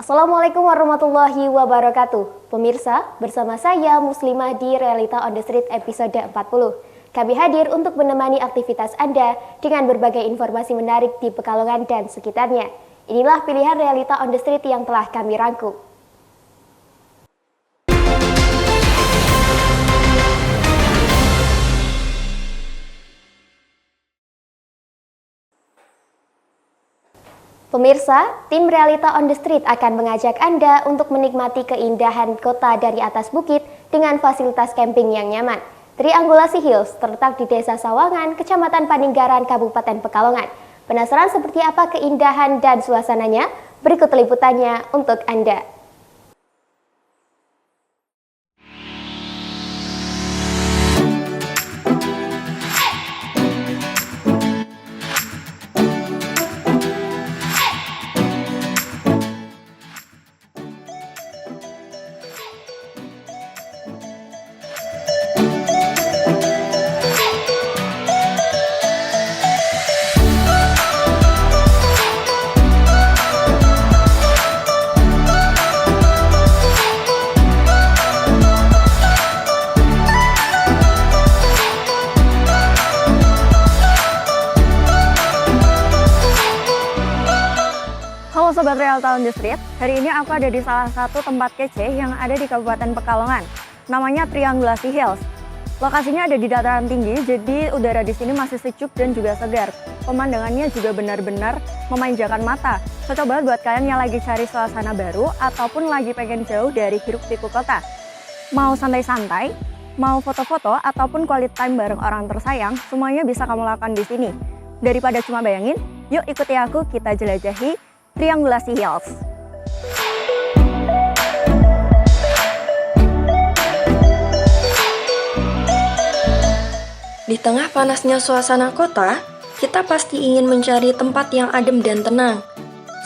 Assalamualaikum warahmatullahi wabarakatuh. Pemirsa, bersama saya Muslimah di Realita on the Street episode 40. Kami hadir untuk menemani aktivitas Anda dengan berbagai informasi menarik di Pekalongan dan sekitarnya. Inilah pilihan Realita on the Street yang telah kami rangkum. Pemirsa, tim Realita on the Street akan mengajak Anda untuk menikmati keindahan kota dari atas bukit dengan fasilitas camping yang nyaman. Triangulasi Hills terletak di Desa Sawangan, Kecamatan Paninggaran, Kabupaten Pekalongan. Penasaran seperti apa keindahan dan suasananya? Berikut liputannya untuk Anda. Halo Sobat Realita on the Street, hari ini aku ada di salah satu tempat kece yang ada di Kabupaten Pekalongan. Namanya Triangulasi Hills. Lokasinya ada di dataran tinggi, jadi udara di sini masih sejuk dan juga segar. Pemandangannya juga benar-benar memanjakan mata. Cocok banget buat kalian yang lagi cari suasana baru ataupun lagi pengen jauh dari hiruk-pikuk kota. Mau santai-santai, mau foto-foto ataupun quality time bareng orang tersayang, semuanya bisa kamu lakukan di sini. Daripada cuma bayangin, yuk ikuti aku, kita jelajahi Triangulasi Hills. Di tengah panasnya suasana kota, kita pasti ingin mencari tempat yang adem dan tenang.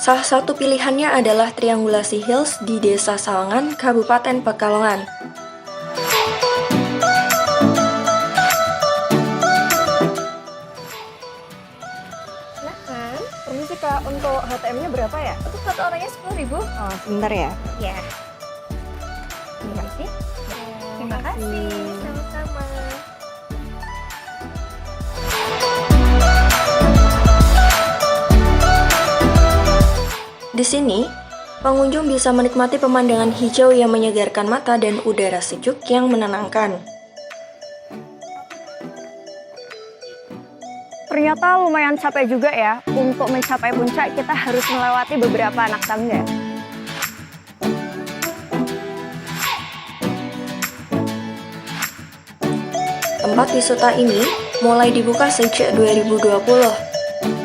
Salah satu pilihannya adalah Triangulasi Hills di Desa Sawangan, Kabupaten Pekalongan. Permisi Kak, untuk HTM-nya berapa ya? Untuk satu orangnya 10.000. Oh, sebentar ya. Ya. Terima kasih. Terima kasih. Sama-sama. Di sini, pengunjung bisa menikmati pemandangan hijau yang menyegarkan mata dan udara sejuk yang menenangkan. Ternyata lumayan capek juga ya. Untuk mencapai puncak kita harus melewati beberapa anak tangga. Tempat wisata ini mulai dibuka sejak 2020.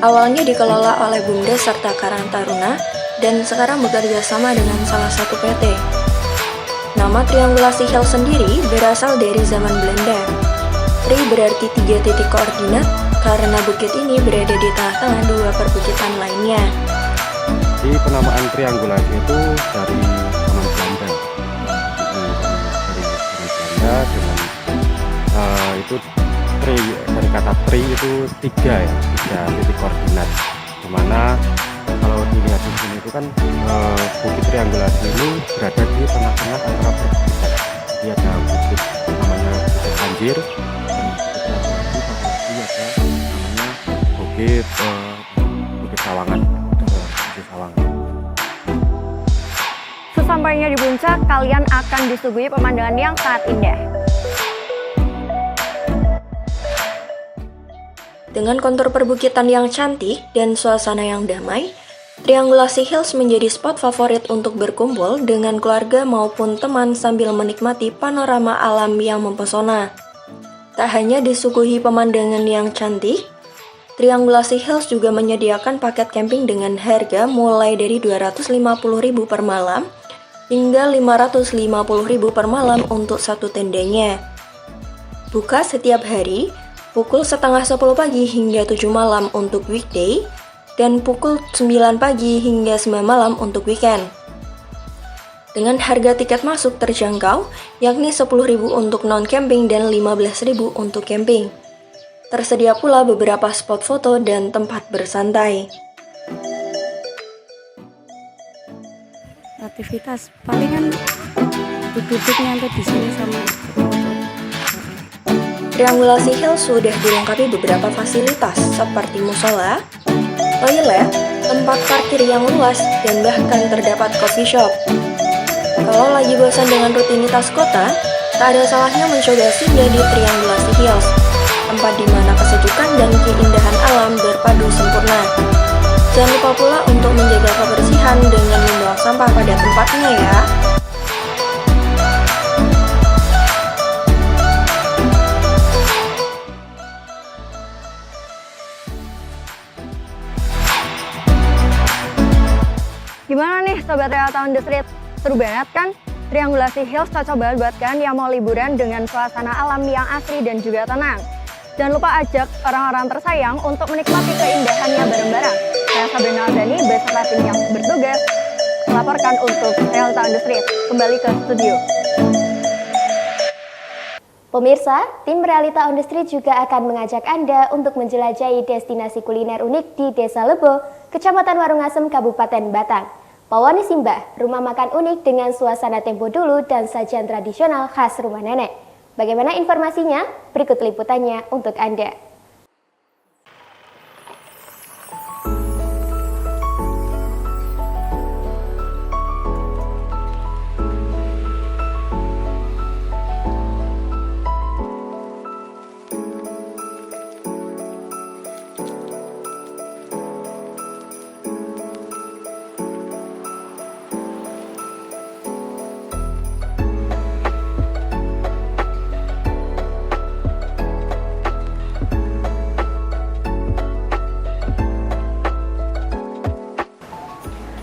Awalnya dikelola oleh BUMDes serta Karang Taruna dan sekarang bekerja sama dengan salah satu PT. Nama Triangulasi Hills sendiri berasal dari zaman Belanda. Tri berarti 3 titik koordinat karena bukit ini berada di tengah-tengah 2 perbukitan lainnya. Jadi penamaan Triangulasi itu dari zaman Belanda. Dengan itu tri, dari kata tri itu 3 titik koordinat. Dimana kalau dilihat di sini itu kan bukit Triangulasi ini berada di tengah-tengah antara perbukitan. Jadi ada bukit namanya Bukit Anjir. Bukit Sawangan. Sesampainya di puncak, kalian akan disuguhi pemandangan yang sangat indah. Dengan kontur perbukitan yang cantik dan suasana yang damai, Triangulasi Hills menjadi spot favorit untuk berkumpul dengan keluarga maupun teman sambil menikmati panorama alam yang mempesona. Tak hanya disuguhi pemandangan yang cantik, Triangulasi Hills juga menyediakan paket camping dengan harga mulai dari Rp250.000 per malam hingga Rp550.000 per malam untuk satu tendanya. Buka setiap hari, pukul setengah 10 pagi hingga 7 malam untuk weekday, dan pukul 9 pagi hingga 9 malam untuk weekend. Dengan harga tiket masuk terjangkau, yakni Rp10.000 untuk non-camping dan Rp15.000 untuk camping. Tersedia pula beberapa spot foto dan tempat bersantai. aktivitas palingan duduk nyantai di sini sama foto. Triangulasi Hills sudah dilengkapi beberapa fasilitas seperti musola, toilet, tempat parkir yang luas, dan bahkan terdapat coffee shop. Kalau lagi bosan dengan rutinitas kota, tak ada salahnya mencoba singgah di Triangulasi Hills, tempat di mana kesejukan dan keindahan alam berpadu sempurna. Jangan lupa pula untuk menjaga kebersihan dengan membuang sampah pada tempatnya ya. Gimana nih Sobat Realita on the Street? Seru banget kan? Triangulasi Hills cocok banget buat kalian yang mau liburan dengan suasana alam yang asri dan juga tenang. Jangan lupa ajak orang-orang tersayang untuk menikmati keindahannya bareng-bareng. Saya Sabrina Aldani beserta tim yang bertugas melaporkan untuk Realita on the Street. Kembali ke studio. Pemirsa, tim Realita on the Street juga akan mengajak Anda untuk menjelajahi destinasi kuliner unik di Desa Lebo, Kecamatan Warungasem, Kabupaten Batang. Pawone Simbah, rumah makan unik dengan suasana tempo dulu dan sajian tradisional khas rumah nenek. Bagaimana informasinya? Berikut liputannya untuk Anda.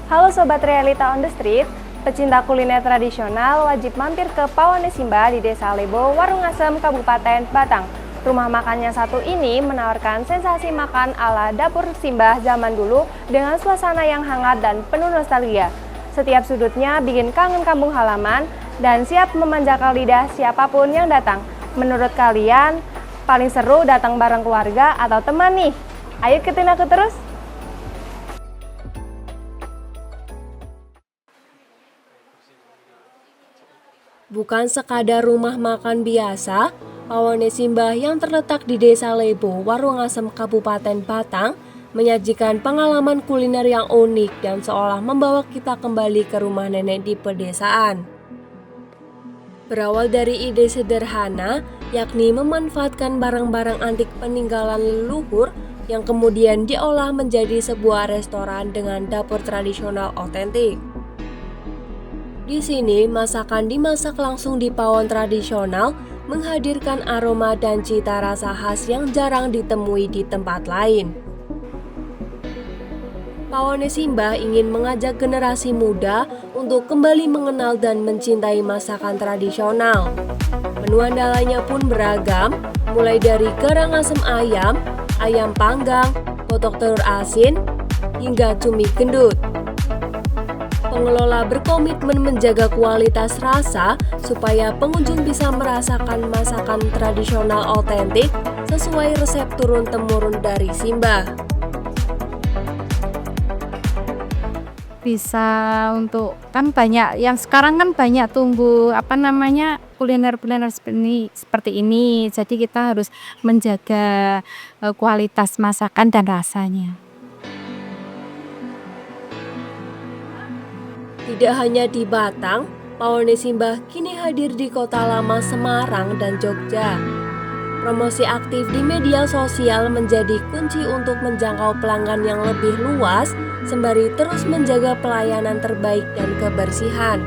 Halo Sobat Realita on the Street, pecinta kuliner tradisional wajib mampir ke Pawone Simbah di Desa Lebo, Warungasem, Kabupaten Batang. Rumah makannya satu ini menawarkan sensasi makan ala dapur Simbah zaman dulu dengan suasana yang hangat dan penuh nostalgia. Setiap sudutnya bikin kangen kampung halaman dan siap memanjakan lidah siapapun yang datang. Menurut kalian, paling seru datang bareng keluarga atau teman nih? Ayo ikutin aku terus! Bukan sekadar rumah makan biasa, Pawone Simbah yang terletak di Desa Lebo, Warungasem, Kabupaten Batang, menyajikan pengalaman kuliner yang unik dan seolah membawa kita kembali ke rumah nenek di pedesaan. Berawal dari ide sederhana, yakni memanfaatkan barang-barang antik peninggalan leluhur yang kemudian diolah menjadi sebuah restoran dengan dapur tradisional otentik. Di sini, masakan dimasak langsung di pawon tradisional, menghadirkan aroma dan cita rasa khas yang jarang ditemui di tempat lain. Pawone Simbah ingin mengajak generasi muda untuk kembali mengenal dan mencintai masakan tradisional. Menu andalanya pun beragam, mulai dari garang asem ayam, ayam panggang, kotok telur asin, hingga cumi gendut. Pengelola berkomitmen menjaga kualitas rasa supaya pengunjung bisa merasakan masakan tradisional otentik sesuai resep turun-temurun dari Simbah. Bisa untuk kan banyak yang sekarang kan banyak tumbuh kuliner-kuliner seperti ini. Jadi kita harus menjaga kualitas masakan dan rasanya. Tidak hanya di Batang, Pawone Simbah kini hadir di Kota Lama Semarang dan Jogja. Promosi aktif di media sosial menjadi kunci untuk menjangkau pelanggan yang lebih luas, sembari terus menjaga pelayanan terbaik dan kebersihan.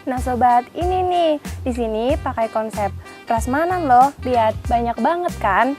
Nah sobat, ini nih, di sini pakai konsep prasmanan loh. Lihat, banyak banget kan?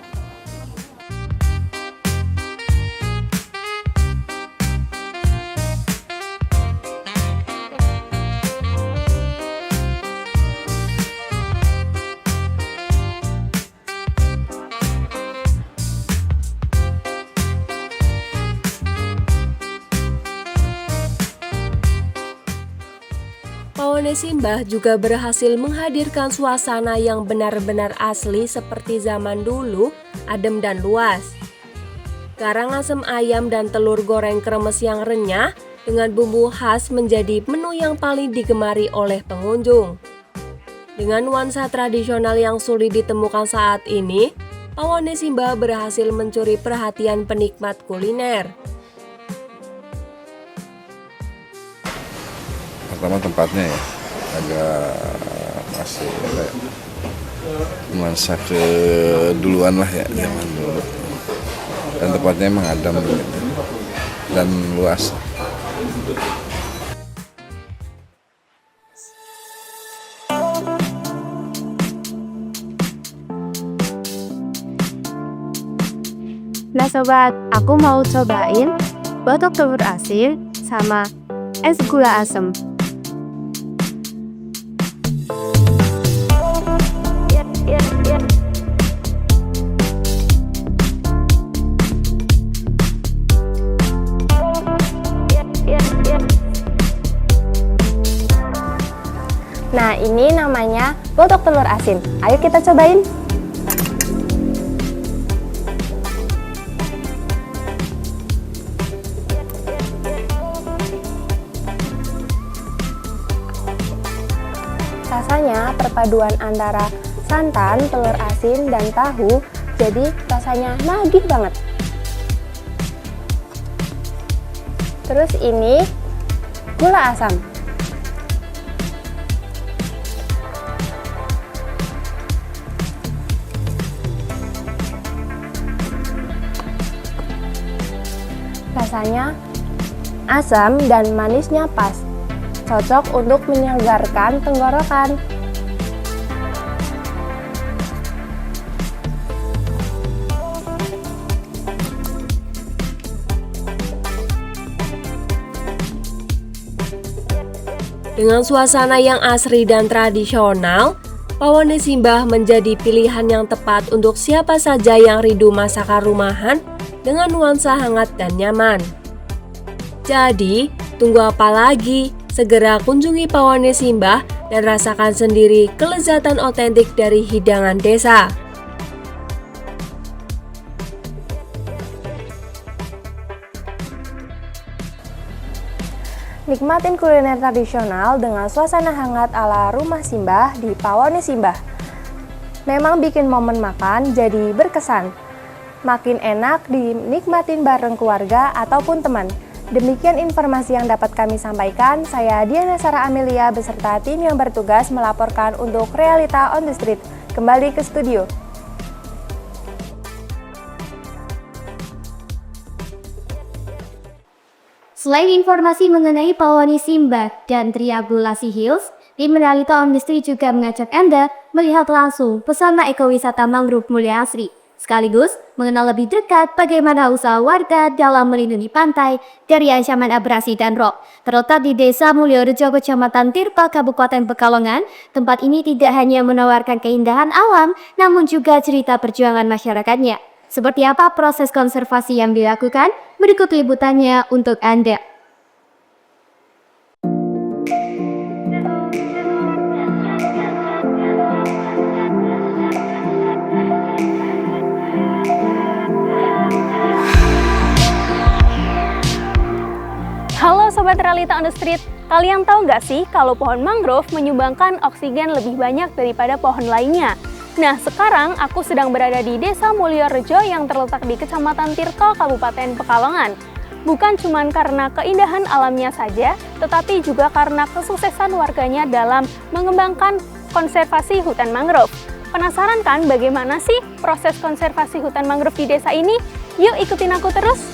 Pawone Pawon Simbah juga berhasil menghadirkan suasana yang benar-benar asli seperti zaman dulu, adem dan luas. Karangasem ayam dan telur goreng kremes yang renyah dengan bumbu khas menjadi menu yang paling digemari oleh pengunjung. Dengan nuansa tradisional yang sulit ditemukan saat ini, Pawon Simbah berhasil mencuri perhatian penikmat kuliner. Pertama tempatnya ya, agak masih ada nuansa keduluan lah ya, zaman dulu. Dan tempatnya emang adem gitu, dan luas. Nah sobat, aku mau cobain batok telur asin sama es gula asem. Nah ini namanya batok telur asin. Ayo kita cobain. Rasanya perpaduan antara santan, telur asin, dan tahu, jadi rasanya nagih banget. Terus ini gula asam. Rasanya asam dan manisnya pas. Cocok untuk menyegarkan tenggorokan. Dengan suasana yang asri dan tradisional, Pawon Simbah menjadi pilihan yang tepat untuk siapa saja yang rindu masakan rumahan dengan nuansa hangat dan nyaman. Jadi, tunggu apa lagi? Segera kunjungi Pawon Simbah dan rasakan sendiri kelezatan otentik dari hidangan desa. Nikmatin kuliner tradisional dengan suasana hangat ala rumah Simbah di Pawon Simbah. Memang bikin momen makan jadi berkesan. Makin enak dinikmatin bareng keluarga ataupun teman. Demikian informasi yang dapat kami sampaikan. Saya Diana Sarah Amelia beserta tim yang bertugas melaporkan untuk Realita on the Street. Kembali ke studio. Selain informasi mengenai Pawon Simbah dan Triangulasi Hills, tim Realita on the Street juga mengajak Anda melihat langsung pesona ekowisata mangrove Mulia Asri. Sekaligus mengenal lebih dekat bagaimana usaha warga dalam melindungi pantai dari ancaman abrasi dan rob. Terletak di Desa Mulyorejo, Kecamatan Tirta, Kabupaten Pekalongan, tempat ini tidak hanya menawarkan keindahan alam, namun juga cerita perjuangan masyarakatnya. Seperti apa proses konservasi yang dilakukan? Berikut liputannya untuk Anda. Halo Sobat Realita on the Street, kalian tahu nggak sih kalau pohon mangrove menyumbangkan oksigen lebih banyak daripada pohon lainnya? Nah, sekarang aku sedang berada di Desa Mulyorejo yang terletak di Kecamatan Tirta, Kabupaten Pekalongan. Bukan cuma karena keindahan alamnya saja, tetapi juga karena kesuksesan warganya dalam mengembangkan konservasi hutan mangrove. Penasaran kan bagaimana sih proses konservasi hutan mangrove di desa ini? Yuk ikutin aku terus!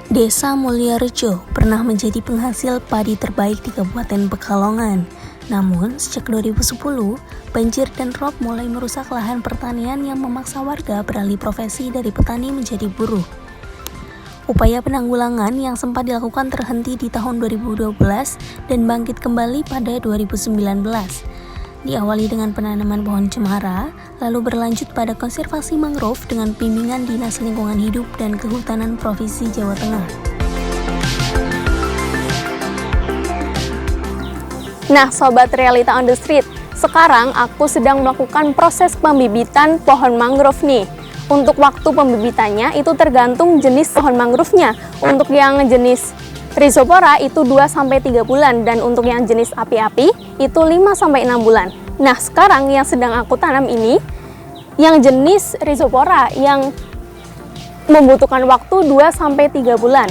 Desa Mulyorejo pernah menjadi penghasil padi terbaik di Kabupaten Pekalongan. Namun, sejak 2010, banjir dan rob mulai merusak lahan pertanian yang memaksa warga beralih profesi dari petani menjadi buruh. Upaya penanggulangan yang sempat dilakukan terhenti di tahun 2012 dan bangkit kembali pada 2019. Diawali dengan penanaman pohon cemara, lalu berlanjut pada konservasi mangrove dengan bimbingan Dinas Lingkungan Hidup dan Kehutanan Provinsi Jawa Tengah. Nah, Sobat Realita on the Street, sekarang aku sedang melakukan proses pembibitan pohon mangrove nih. Untuk waktu pembibitannya itu tergantung jenis pohon mangrove-nya. Untuk yang jenis Rhizopora itu 2-3 bulan dan untuk yang jenis api-api itu 5-6 bulan. Nah, sekarang yang sedang aku tanam ini yang jenis Rhizopora yang membutuhkan waktu 2-3 bulan.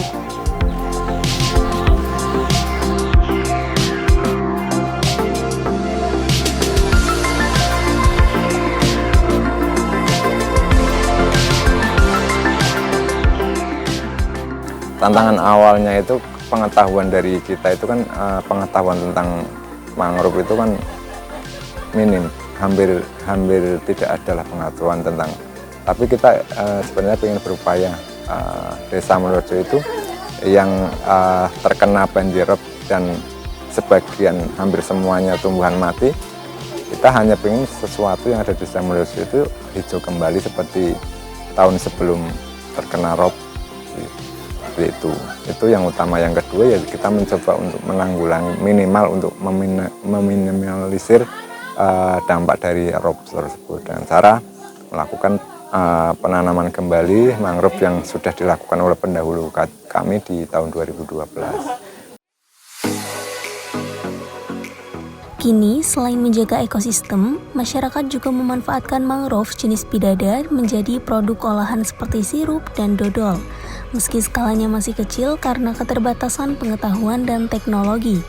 Tantangan awalnya itu pengetahuan dari kita itu kan pengetahuan tentang mangrove itu kan minim, hampir tidak ada lah pengetahuan tentang. Tapi kita sebenarnya ingin berupaya Desa Mulyorejo itu yang terkena banjirop dan sebagian hampir semuanya tumbuhan mati. Kita hanya ingin sesuatu yang ada di Desa Mulyorejo itu hijau kembali seperti tahun sebelum terkena rob. Itu yang utama. Yang kedua ya kita mencoba untuk menanggulangi minimal untuk meminimalisir dampak dari rob tersebut dengan cara melakukan penanaman kembali mangrove yang sudah dilakukan oleh pendahulu kami di tahun 2012. Kini, selain menjaga ekosistem, masyarakat juga memanfaatkan mangrove jenis bidadar menjadi produk olahan seperti sirup dan dodol. Meski skalanya masih kecil karena keterbatasan pengetahuan dan teknologi.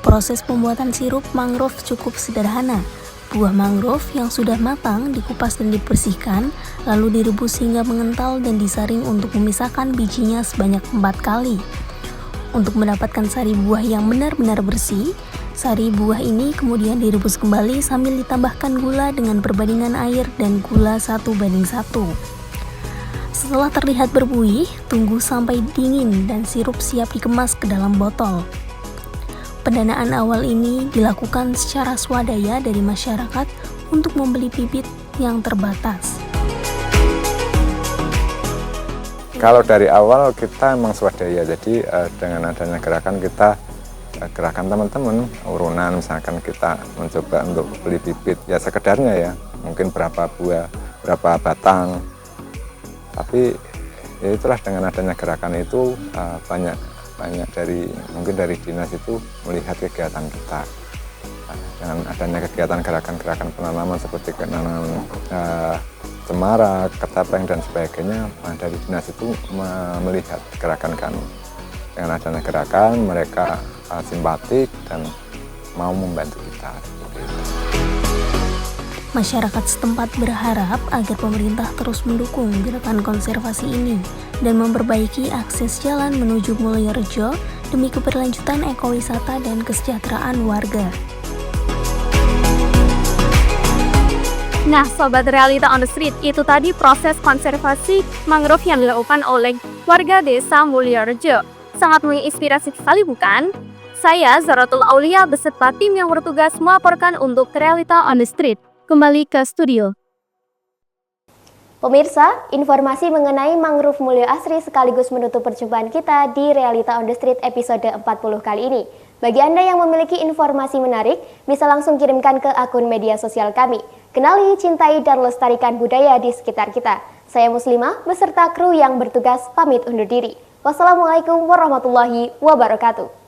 Proses pembuatan sirup mangrove cukup sederhana. Buah mangrove yang sudah matang dikupas dan dibersihkan, lalu direbus hingga mengental dan disaring untuk memisahkan bijinya sebanyak 4 kali. Untuk mendapatkan sari buah yang benar-benar bersih, sari buah ini kemudian direbus kembali sambil ditambahkan gula dengan perbandingan air dan gula 1:1. Setelah terlihat berbuih, tunggu sampai dingin dan sirup siap dikemas ke dalam botol. Pendanaan awal ini dilakukan secara swadaya dari masyarakat untuk membeli bibit yang terbatas. Kalau dari awal kita memang swadaya, jadi dengan adanya gerakan kita, gerakan teman-teman, urunan misalkan kita mencoba untuk beli bibit, ya sekedarnya ya, mungkin berapa buah, berapa batang. Tapi ya itulah dengan adanya gerakan itu banyak mungkin dari dinas itu melihat kegiatan kita. Dengan adanya kegiatan gerakan-gerakan penanaman seperti penanaman cemara, ketapeng dan sebagainya, dari dinas itu melihat gerakan kami. Dengan adanya gerakan mereka simpatik dan mau membantu kita. Masyarakat setempat berharap agar pemerintah terus mendukung gerakan konservasi ini dan memperbaiki akses jalan menuju Mulyorejo demi keberlanjutan ekowisata dan kesejahteraan warga. Nah, Sobat Realita on the Street, itu tadi proses konservasi mangrove yang dilakukan oleh warga Desa Mulyorejo. Sangat menginspirasi sekali, bukan? Saya, Zaratul Aulia, beserta tim yang bertugas melaporkan untuk Realita on the Street. Kembali ke studio. Pemirsa, informasi mengenai mangrove Mulyo Asri sekaligus menutup perjumpaan kita di Realita on the Street episode 40 kali ini. Bagi Anda yang memiliki informasi menarik, bisa langsung kirimkan ke akun media sosial kami. Kenali, cintai, dan lestarikan budaya di sekitar kita. Saya Muslimah beserta kru yang bertugas pamit undur diri. Wassalamualaikum warahmatullahi wabarakatuh.